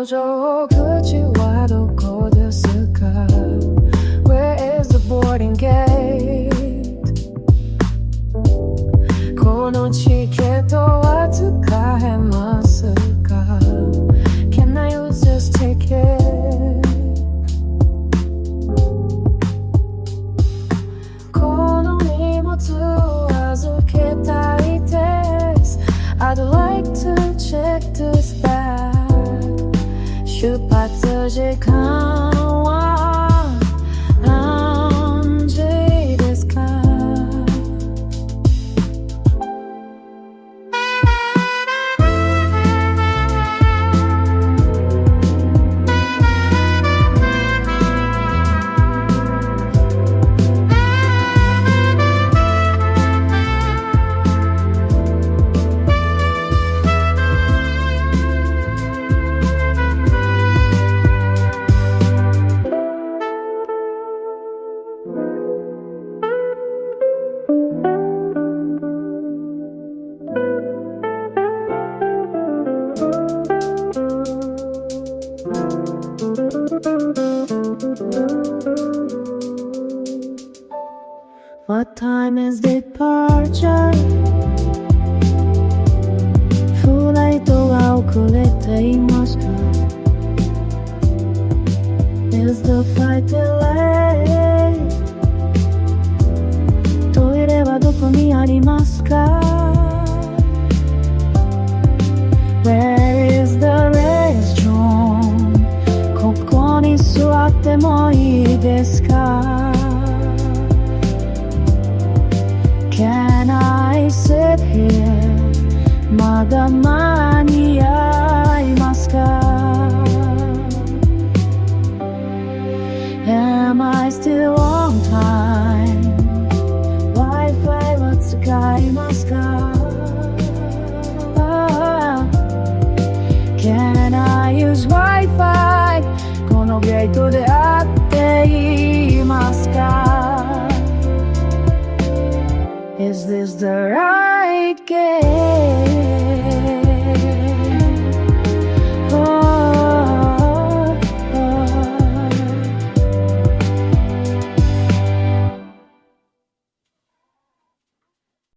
搭乗口はどこですか？ Where is the boarding gate? このチケットは使えますか？ Can I use this ticket? この荷物を預けたいです。I'd like to check this bag. 出発時間は何時ですか？What time is departure? フライトが遅れていますか？ Is the flight delayed? トイレはどこにありますか？ Where is the restroom? ここに座ってもいいですか？Can I sit here? まだ間に合いますか？ Am I still on time? Wi-Fi は使いますか？ Can I use Wi-Fi? このゲートで合っていますか？Is this the right gate?